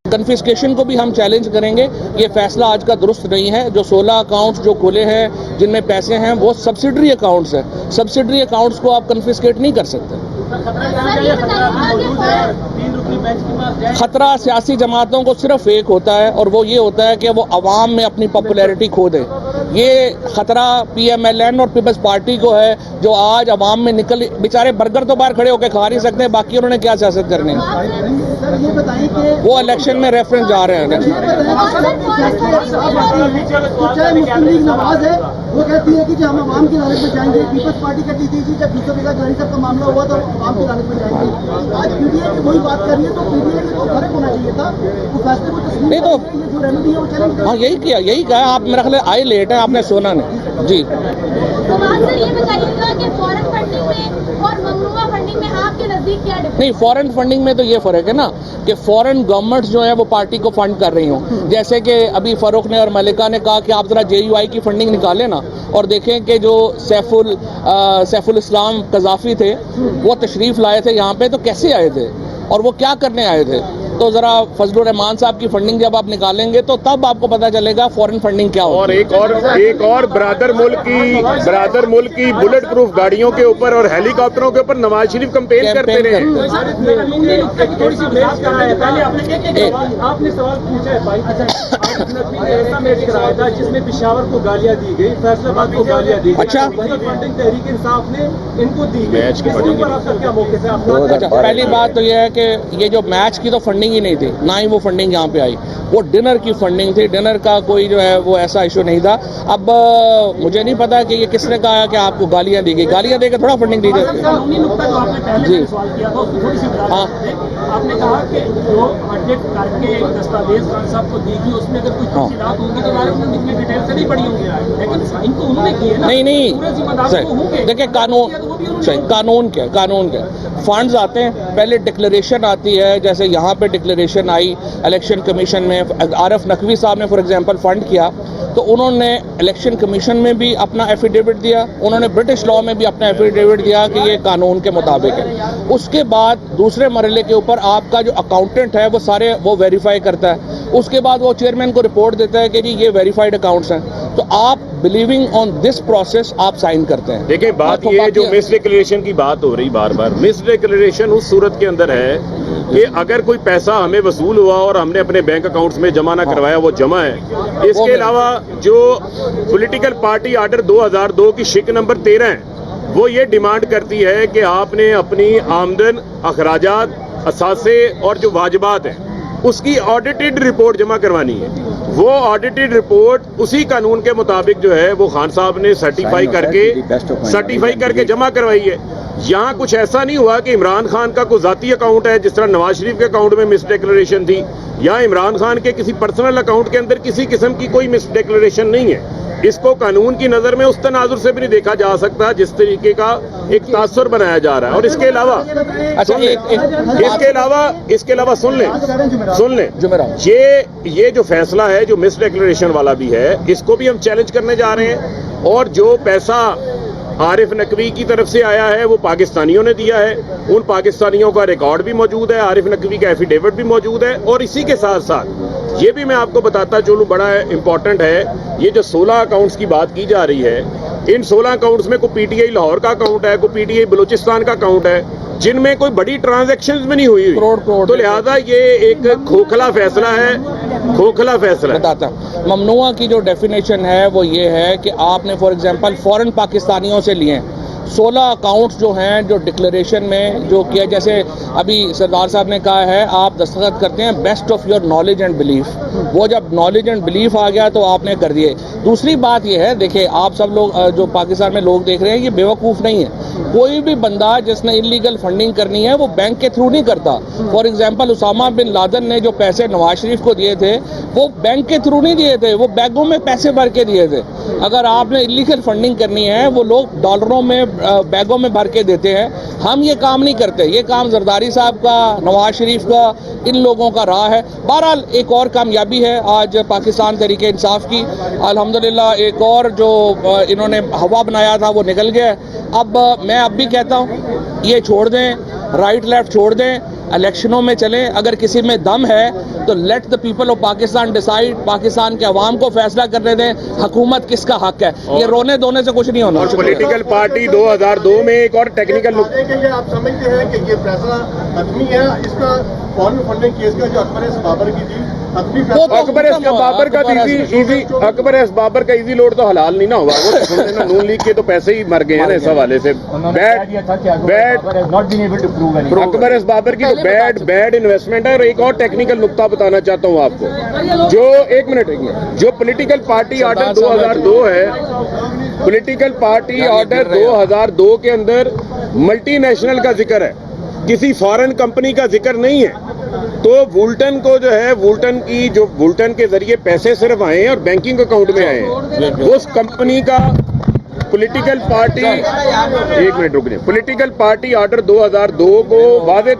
Confiscation को भी हम चैलेंज करेंगे। ये फैसला आज का दुरुस्त नहीं है। जो 16 अकाउंट्स जो खुले हैं जिनमें पैसे हैं वो सब्सिडरी अकाउंट्स हैं। सब्सिडरी अकाउंट्स को आप कन्फिस्केट नहीं कर सकते। खतरा सियासी जमातों को सिर्फ एक होता है और वो ये होता है कि वो अवाम में अपनी पॉपुलैरिटी खो दे। ये खतरा PMLN और पीपल्स पार्टी को है जो आज अवाम में निकल, बेचारे बर्गर तो बाहर खड़े होकर खा नहीं सकते, बाकी उन्होंने क्या सियासत करनी है। वो इलेक्शन में रेफरेंस जा रहे हैं। वो कहती है कि जो हम आवाम की अदालत में जाएंगे, पीपल्स पार्टी कहती थी जब यूसुफ इलाही साहब का मामला हुआ तो आवाम की अदालत में जाएंगे। आज PTI की वही बात कर रही है, तो PTI को फर्क होना चाहिए था, वो फैसले को तस्लीम नहीं तो जो रेमेडी है वो चैलेंज। हाँ यही किया, यही कहा आप। मेरा ख्याल आए लेट है, आपने सोना नहीं जी। ये बताइएगा कि फॉरेन फंडिंग में और ममनुआ फंडिंग में आपके नजदीक क्या डिफरेंस? नहीं, फॉरेन फंडिंग में तो ये फर्क है ना कि फॉरेन गवर्नमेंट्स जो है वो पार्टी को फंड कर रही हों। जैसे कि अभी फारूक ने और मलिका ने कहा कि आप जरा JUI की फंडिंग निकालें ना और देखें कि जो सैफुल इस्लाम कज़ाफ़ी थे वो तशरीफ़ लाए थे यहाँ पे, तो कैसे आए थे और वो क्या करने आए थे। तो जरा फजलुर रहमान साहब की फंडिंग जब आप निकालेंगे तो तब आपको पता चलेगा फॉरेन फंडिंग क्या होती है। और एक और ब्रादर मुल्क की बुलेट प्रूफ गाड़ियों के ऊपर और हेलीकॉप्टरों के ऊपर नवाज शरीफ कैंपेन करते रहे। आपने सवाल पूछा है भाई, ऐसा मैच कराया था जिसमें पेशावर को गालियां दी गई, फैसलाबाद को गालियां दी गई। अच्छा, फंडिंग तहरीक इंसाफ ने इनको दी गई। मैच आपका क्या मौके से? अच्छा, पहली बात तो यह है कि ये जो मैच की तो फंडिंग ही नहीं थी, ना ही वो फंडिंग यहाँ पे आई। वो डिनर की फंडिंग थी। डिनर का कोई जो है वो ऐसा इशू नहीं था। अब मुझे नहीं पता कि ये किसने कहा कि आपको गालियां दी गई। गालियां देकर थोड़ा फंडिंग दी जाती है जी। हाँ, आपने कहा कि जो ऑडिट करके एक दस्तावेज खान साहब को दी गई उसमें अगर कुछ तफसीलात होंगी तो उन्होंने डिटेल से नहीं पढ़ी होंगी, लेकिन साइन तो उन्होंने किए ना। नहीं, देखिए कानून क्या फंड्स आते हैं, पहले डिक्लेरेशन आती है। जैसे यहाँ पे डिक्लेरेशन आई इलेक्शन कमीशन में, आरिफ नकवी साहब ने फॉर एग्जांपल फंड किया तो उन्होंने इलेक्शन कमीशन में भी अपना एफिडेविट दिया, उन्होंने ब्रिटिश लॉ में भी अपना एफिडेविट दिया कि ये कानून के मुताबिक है। उसके बाद दूसरे मरहले के ऊपर आपका जो अकाउंटेंट है वो सारे वो वेरीफाई करता है। उसके बाद वो चेयरमैन को रिपोर्ट देता है कि जी ये वेरीफाइड अकाउंट्स हैं, तो आप बिलीविंग ऑन दिस प्रोसेस आप साइन करते हैं। देखिए बात ये जो मिस डिक्लेरेशन की बात हो रही बार बार, मिस डिक्लेरेशन उस सूरत के अंदर है कि अगर कोई पैसा हमें वसूल हुआ और हमने अपने बैंक अकाउंट्स में जमा ना करवाया, वो जमा है। इसके अलावा जो पॉलिटिकल पार्टी आर्डर 2002 की शिक नंबर 13 है, वो ये डिमांड करती है कि आपने अपनी आमदन, अखराजात, असासे और जो वाजिबात हैं उसकी ऑडिटेड रिपोर्ट जमा करवानी है। वो ऑडिटेड रिपोर्ट उसी कानून के मुताबिक जो है वो खान साहब ने सर्टिफाई करके जमा करवाई है। यहाँ कुछ ऐसा नहीं हुआ कि इमरान खान का कोई जाती अकाउंट है जिस तरह नवाज शरीफ के अकाउंट में मिस डिक्लेरेशन थी, या इमरान खान के किसी पर्सनल अकाउंट के अंदर किसी किस्म की कोई मिस डिक्लेरेशन नहीं है। इसको कानून की नजर में उस तनाजुर से भी नहीं देखा जा सकता जिस तरीके का एक तासुर बनाया जा रहा है। और इसके अलावा सुन लें ये जो फैसला है जो मिस डिक्लेरेशन वाला भी है, इसको भी हम चैलेंज करने जा रहे हैं। और जो पैसा आरिफ नकवी की तरफ से आया है वो पाकिस्तानियों ने दिया है, उन पाकिस्तानियों का रिकॉर्ड भी मौजूद है, आरिफ नकवी का एफिडेविट भी मौजूद है। और इसी के साथ साथ ये भी मैं आपको बताता चलूं, बड़ा इंपॉर्टेंट है, ये जो 16 अकाउंट्स की बात की जा रही है, इन 16 अकाउंट्स में कोई PTI लाहौर का अकाउंट है, कोई PTI बलूचिस्तान का अकाउंट है, जिनमें कोई बड़ी ट्रांजैक्शंस में नहीं हुई। तो लिहाजा ये एक खोखला फैसला है। बताता ममनुआ की जो डेफिनेशन है वो ये है कि आपने फॉर एग्जांपल फॉरेन पाकिस्तानियों से लिए 16 अकाउंट्स जो हैं जो डिक्लेरेशन में जो किया, जैसे अभी सरदार साहब ने कहा है आप दस्तखत करते हैं best of your knowledge and belief. वो जब नॉलेज एंड बिलीफ आ गया तो आपने कर दिए। दूसरी बात ये है, देखिए आप सब लोग जो पाकिस्तान में लोग देख रहे हैं ये बेवकूफ़ नहीं है। कोई भी बंदा जिसने इलीगल फंडिंग करनी है वो बैंक के थ्रू नहीं करता। For example Osama bin Laden ने जो पैसे नवाज शरीफ को दिए थे वो बैंक के थ्रू नहीं दिए थे, वो बैगों में पैसे भर के दिए थे। अगर आपने इलीगल फंडिंग करनी है वो लोग डॉलरों में बैगों में भर के देते हैं। हम ये काम नहीं करते, ये काम जरदारी साहब का, नवाज शरीफ का, इन लोगों का रहा है। बहरहाल एक और कामयाबी है आज पाकिस्तान तहरीक इंसाफ की, अल्हम्दुलिल्लाह एक और जो इन्होंने हवा बनाया था वो निकल गया। अब मैं अब भी कहता हूँ ये छोड़ दें, राइट लेफ्ट छोड़ दें, इलेक्शनों में चलें, अगर किसी में दम है तो let the people of Pakistan decide, Pakistan के अवाम को फैसला करने दें हुकूमत किसका हक है। ये रोने धोने से कुछ नहीं होना। और पॉलिटिकल पार्टी 2002 में एक और टेक्निकल आप समझते हैं कि ये फैसला हतमी है, इसका फॉरेन फंडिंग केस का जो अकबर एस बाबर की थी, अकबर एस बाबर का इजी अकबर एस बाबर का इजी लोड तो हलाल नहीं ना हुआ। वो तो सुनते ना, नून लीग के तो पैसे ही मर गए हैं ना इस हवाले से। अकबर एस बाबर की तो बैड इन्वेस्टमेंट है। और एक और टेक्निकल नुक्ता बताना चाहता हूँ आपको, जो एक मिनट जो पॉलिटिकल पार्टी ऑर्डर 2002 है, पॉलिटिकल पार्टी ऑर्डर 2002 के अंदर मल्टीनेशनल का जिक्र है, किसी फॉरेन कंपनी का जिक्र नहीं है। तो वुल्टन को जो है, वुल्टन के जरिए पैसे सिर्फ आए हैं और बैंकिंग अकाउंट में आए हैं। उस कंपनी का पॉलिटिकल पार्टी, एक मिनट रुकने, पॉलिटिकल पार्टी ऑर्डर 2002 को वादे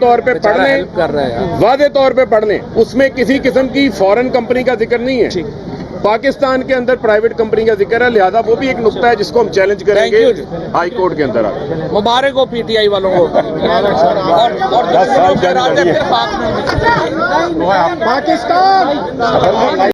तौर पे पढ़ने, उसमें किसी किस्म की फॉरेन कंपनी का जिक्र नहीं है। पाकिस्तान के अंदर प्राइवेट कंपनी का जिक्र है, लिहाजा वो भी एक नुक्ता है जिसको हम चैलेंज करेंगे हाई कोर्ट के अंदर। मुबारक हो पीटीआई वालों को। और 10 साल फिर पाक में पाकिस्तान